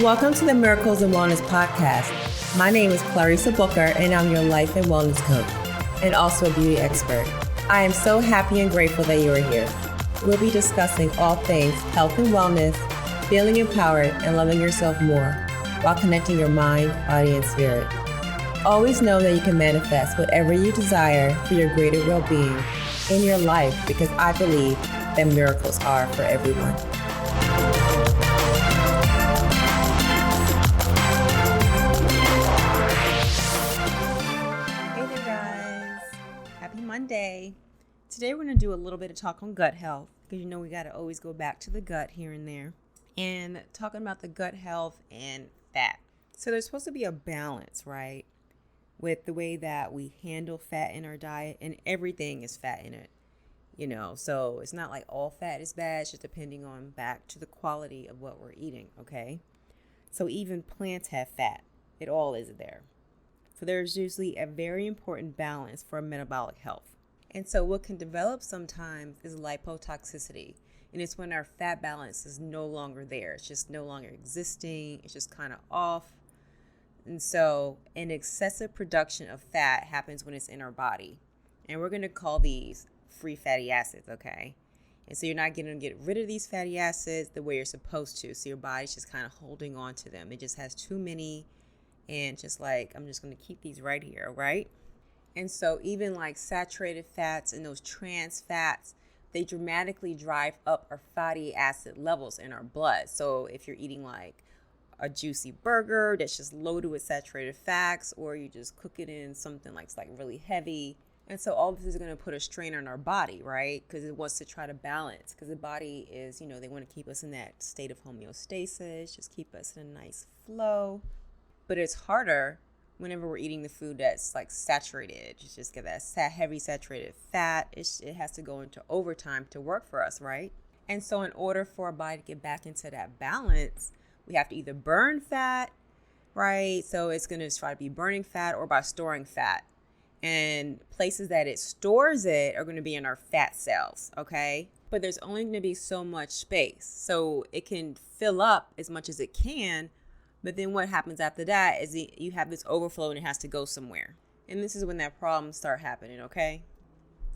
Welcome to the Miracles and Wellness Podcast. My name is Clarissa Booker, and I'm your life and wellness coach, and also a beauty expert. I am so happy and grateful that you are here. We'll be discussing all things health and wellness, feeling empowered, and loving yourself more, while connecting your mind, body, and spirit. Always know that you can manifest whatever you desire for your greater well-being in your life, because I believe that miracles are for everyone. Monday. Today we're going to do a little bit of talk on gut health, because we got to always go back to the gut here and there, and talking about the gut health and fat. So there's supposed to be a balance, right, with the way that we handle fat in our diet, and everything is fat in it, so it's not like all fat is bad. It's just depending on back to the quality of what we're eating. Okay, so even plants have fat. It all is there. So there's usually a very important balance for metabolic health. And so what can develop sometimes is lipotoxicity. And it's when our fat balance is no longer there. It's just no longer existing. It's just kind of off. And so an excessive production of fat happens when it's in our body. And we're going to call these free fatty acids, okay? And so you're not going to get rid of these fatty acids the way you're supposed to. So your body's just kind of holding on to them. It just has too many. And just like, I'm just going to keep these right here, right? And so even like saturated fats and those trans fats, they dramatically drive up our fatty acid levels in our blood. So if you're eating like a juicy burger that's just loaded with saturated fats, or you just cook it in something like it's like really heavy. And so all of this is going to put a strain on our body, right? Because it wants to try to balance, because the body is, they want to keep us in that state of homeostasis, just keep us in a nice flow. But it's harder whenever we're eating the food that's like saturated. You just get that heavy saturated fat. It has to go into overtime to work for us, right? And so in order for our body to get back into that balance, we have to either burn fat, right? So it's going to try to be burning fat, or by storing fat. And places that it stores it are going to be in our fat cells, okay? But there's only going to be so much space. So it can fill up as much as it can. But then what happens after that is you have this overflow, and it has to go somewhere. And this is when that problems start happening, okay?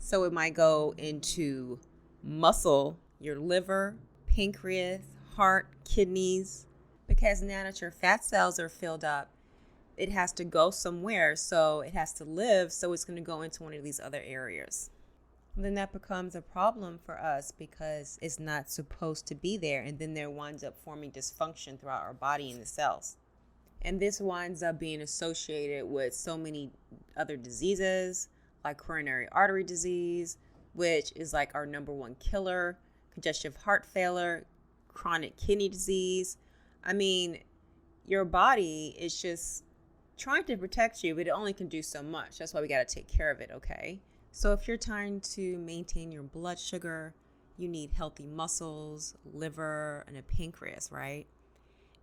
So it might go into muscle, your liver, pancreas, heart, kidneys. Because now that your fat cells are filled up, it has to go somewhere. So it has to live. So it's going to go into one of these other areas. Then that becomes a problem for us, because it's not supposed to be there. And then there winds up forming dysfunction throughout our body and the cells. And this winds up being associated with so many other diseases, like coronary artery disease, which is like our number one killer, congestive heart failure, chronic kidney disease. I mean, your body is just trying to protect you, but it only can do so much. That's why we got to take care of it, okay? So if you're trying to maintain your blood sugar, you need healthy muscles, liver, and a pancreas, right?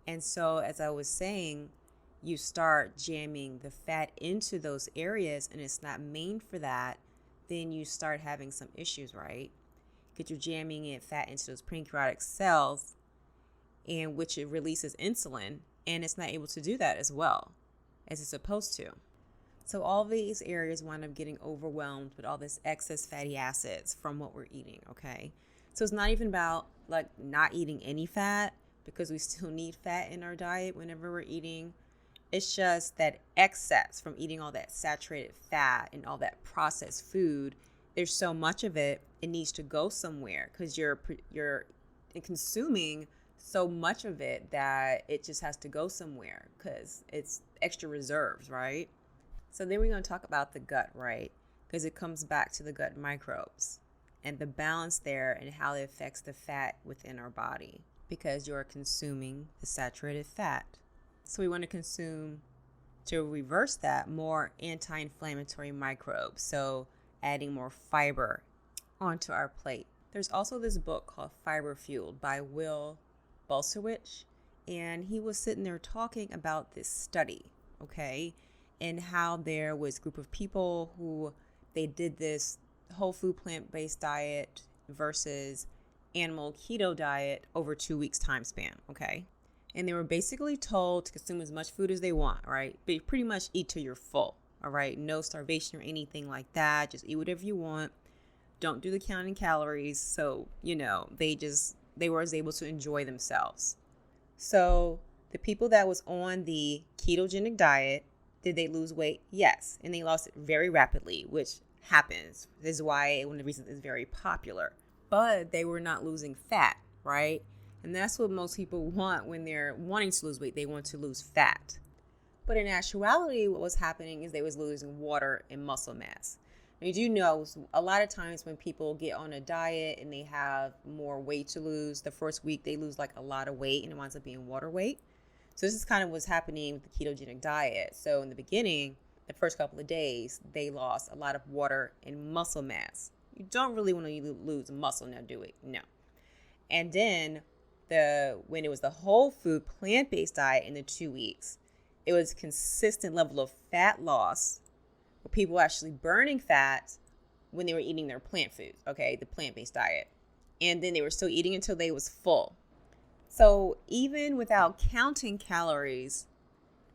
And so as I was saying, you start jamming the fat into those areas, and it's not made for that, then you start having some issues, right? Because you're jamming in fat into those pancreatic cells, and which it releases insulin, and it's not able to do that as well as it's supposed to. So all these areas wind up getting overwhelmed with all this excess fatty acids from what we're eating, okay? So it's not even about like not eating any fat, because we still need fat in our diet whenever we're eating. It's just that excess from eating all that saturated fat and all that processed food. There's so much of it, it needs to go somewhere, because you're consuming so much of it that it just has to go somewhere, because it's extra reserves, right? So then we're going to talk about the gut, right? Because it comes back to the gut microbes and the balance there, and how it affects the fat within our body, because you're consuming the saturated fat. So we want to consume, to reverse that, more anti-inflammatory microbes. So adding more fiber onto our plate. There's also this book called Fiber Fueled by Will Bulsiewicz, and he was sitting there talking about this study, okay? And how there was a group of people who they did this whole food plant-based diet versus animal keto diet over 2 weeks time span, okay? And they were basically told to consume as much food as they want, right? But pretty much eat till you're full, all right? No starvation or anything like that. Just eat whatever you want. Don't do the counting calories. So, they were able to enjoy themselves. So the people that was on the ketogenic diet, did they lose weight? Yes. And they lost it very rapidly, which happens. This is why one of the reasons it's very popular. But they were not losing fat, right? And that's what most people want when they're wanting to lose weight. They want to lose fat. But in actuality, what was happening is they was losing water and muscle mass. And you do know a lot of times when people get on a diet and they have more weight to lose, the first week they lose like a lot of weight and it winds up being water weight. So this is kind of what's happening with the ketogenic diet. So in the beginning, the first couple of days, they lost a lot of water and muscle mass. You don't really want to lose muscle now, do it? No. And then when it was the whole food plant-based diet in the 2 weeks, it was a consistent level of fat loss where people were actually burning fat when they were eating their plant foods, okay, the plant-based diet. And then they were still eating until they was full. So even without counting calories,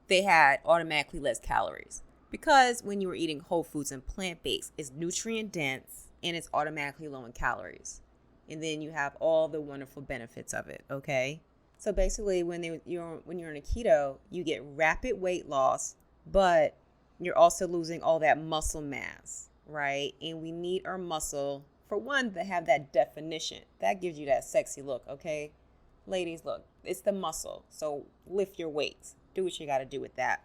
they had automatically less calories because when you were eating whole foods and plant-based, it's nutrient dense and it's automatically low in calories. And then you have all the wonderful benefits of it, okay? So basically, when you're in a keto, you get rapid weight loss, but you're also losing all that muscle mass, right? And we need our muscle, for one, to have that definition. That gives you that sexy look, okay? Ladies, look, it's the muscle. So lift your weights. Do what you got to do with that.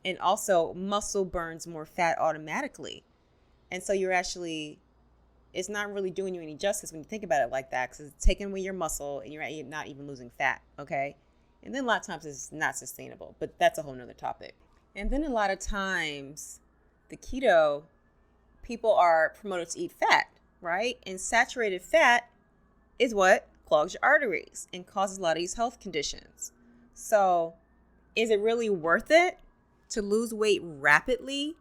And also, muscle burns more fat automatically. And so it's not really doing you any justice when you think about it like that, because it's taking away your muscle and you're not even losing fat, okay? And then a lot of times it's not sustainable, but that's a whole nother topic. And then a lot of times the keto, people are promoted to eat fat, right? And saturated fat is what clogs your arteries and causes a lot of these health conditions. So is it really worth it to lose weight rapidly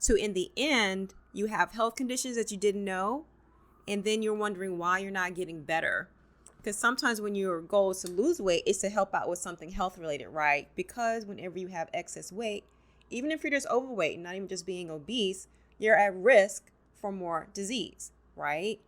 to, in the end, you have health conditions that you didn't know? And then you're wondering why you're not getting better. Because sometimes when your goal is to lose weight, it's to help out with something health related, right? Because whenever you have excess weight, even if you're just overweight, not even just being obese, you're at risk for more disease, right?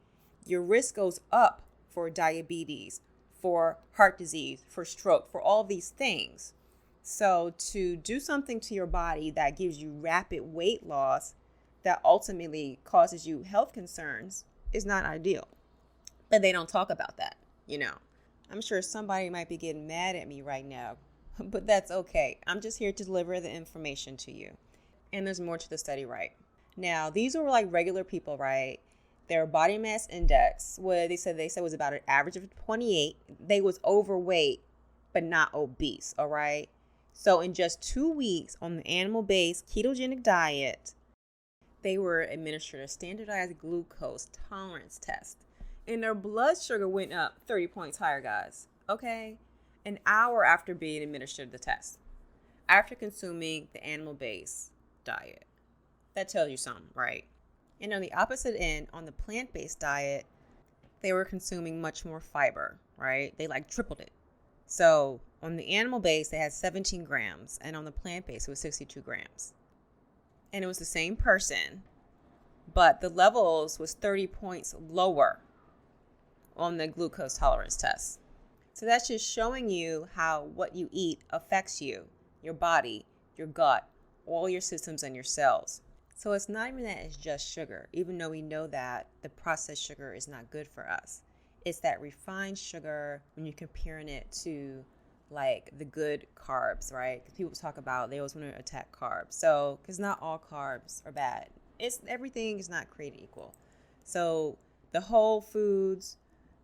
Your risk goes up for diabetes, for heart disease, for stroke, for all these things. So to do something to your body that gives you rapid weight loss that ultimately causes you health concerns is not ideal. But they don't talk about that, I'm sure somebody might be getting mad at me right now, but that's okay. I'm just here to deliver the information to you. And there's more to the study, right? Now, these were like regular people, right? Their body mass index, what they said was about an average of 28. They was overweight, but not obese, all right? So in just 2 weeks on the animal-based ketogenic diet, they were administered a standardized glucose tolerance test. And their blood sugar went up 30 points higher, guys. Okay? An hour after being administered the test. After consuming the animal-based diet. That tells you something, right? And on the opposite end, on the plant-based diet, they were consuming much more fiber, right? They tripled it. So on the animal-based, they had 17 grams. And on the plant-based, it was 62 grams. And it was the same person, but the levels was 30 points lower on the glucose tolerance test. So that's just showing you how what you eat affects you, your body, your gut, all your systems and your cells. So it's not even that it's just sugar, even though we know that the processed sugar is not good for us. It's that refined sugar when you're comparing it to the good carbs, right? Because people talk about they always want to attack carbs. So, because not all carbs are bad. Everything is not created equal. So the whole foods,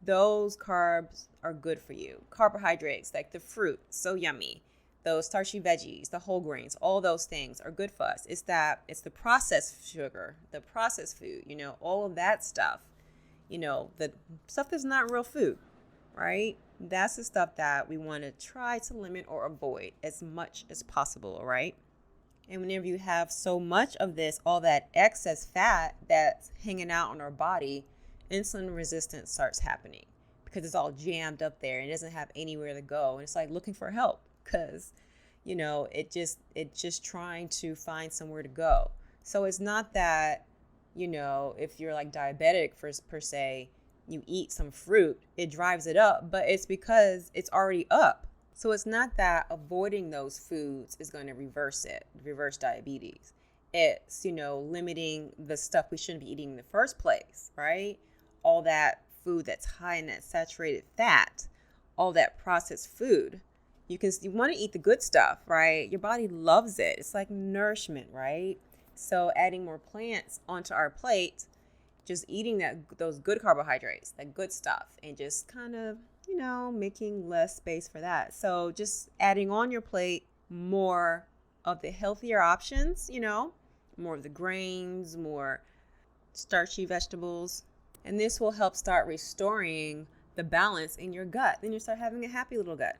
those carbs are good for you. Carbohydrates, like the fruit, so yummy. Those starchy veggies, the whole grains, all those things are good for us. It's the processed sugar, the processed food, all of that stuff, the stuff that's not real food, right? That's the stuff that we want to try to limit or avoid as much as possible, all right? And whenever you have so much of this, all that excess fat that's hanging out on our body, insulin resistance starts happening. because it's all jammed up there and it doesn't have anywhere to go. And it's like looking for help because, it's just trying to find somewhere to go. So it's not that, if you're like diabetic per se, you eat some fruit, it drives it up, but it's because it's already up. So it's not that avoiding those foods is going to reverse diabetes. It's, limiting the stuff we shouldn't be eating in the first place, right? All that food that's high in that saturated fat, all that processed food. You want to eat the good stuff, right? Your body loves it. It's like nourishment, right? So adding more plants onto our plate, just eating those good carbohydrates, that good stuff, and just kind of, making less space for that. So just adding on your plate more of the healthier options, more of the grains, more starchy vegetables. And this will help start restoring the balance in your gut. Then you start having a happy little gut.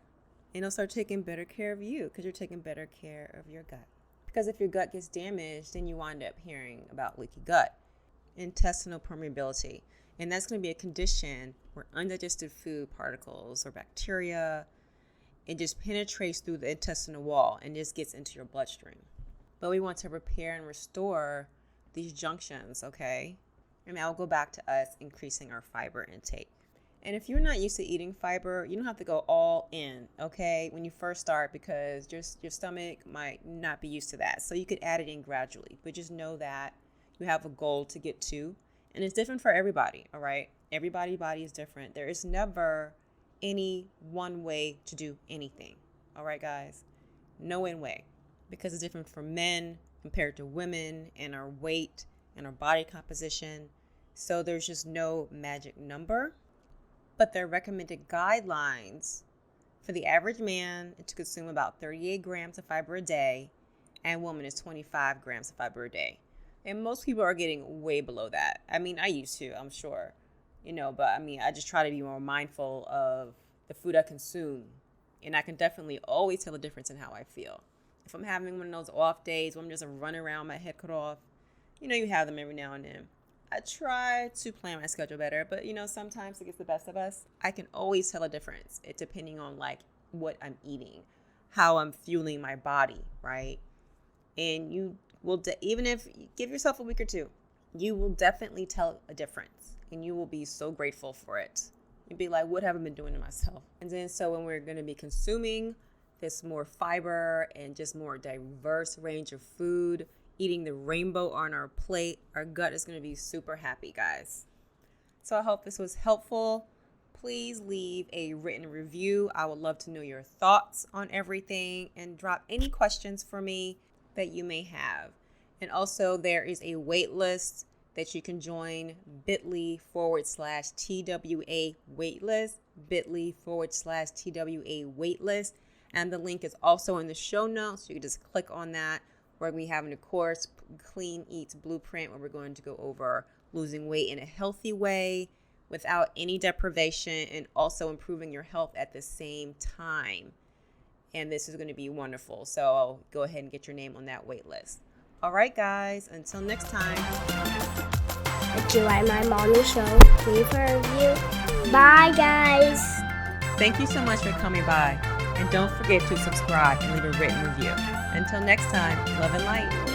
And it'll start taking better care of you because you're taking better care of your gut. Because if your gut gets damaged, then you wind up hearing about leaky gut, intestinal permeability. And that's going to be a condition where undigested food particles or bacteria, it just penetrates through the intestinal wall and just gets into your bloodstream. But we want to repair and restore these junctions, okay? And that will go back to us increasing our fiber intake. And if you're not used to eating fiber, you don't have to go all in, okay, when you first start, because just your stomach might not be used to that. So you could add it in gradually, but just know that you have a goal to get to. And it's different for everybody, all right? Everybody's body is different. There is never any one way to do anything, all right, guys? No one way, because it's different for men compared to women and our weight and our body composition. So there's just no magic number. But their recommended guidelines for the average man is to consume about 38 grams of fiber a day, and woman is 25 grams of fiber a day. And most people are getting way below that. I mean, I used to, I'm sure, but I just try to be more mindful of the food I consume. And I can definitely always tell the difference in how I feel. If I'm having one of those off days where I'm just running around, my head cut off, you have them every now and then. I try to plan my schedule better, but sometimes it gets the best of us. I can always tell a difference, depending on like what I'm eating, how I'm fueling my body, right? And you will, even if you give yourself a week or two, you will definitely tell a difference, and you will be so grateful for it. You'll be like, what have I been doing to myself? And then so when we're going to be consuming this more fiber and just more diverse range of food, eating the rainbow on our plate, our gut is going to be super happy, guys. So I hope this was helpful. Please leave a written review. I would love to know your thoughts on everything, and drop any questions for me that you may have. And also there is a wait list that you can join, bit.ly/TWA waitlist, bit.ly/TWA waitlist. And the link is also in the show notes. You can just click on that. We're going to be having a course, Clean Eats Blueprint, where we're going to go over losing weight in a healthy way without any deprivation, and also improving your health at the same time. And this is going to be wonderful. So go ahead and get your name on that wait list. All right, guys. Until next time. If you like my morning show, leave a review. Bye, guys. Thank you so much for coming by. And don't forget to subscribe and leave a written review. Until next time, love and light.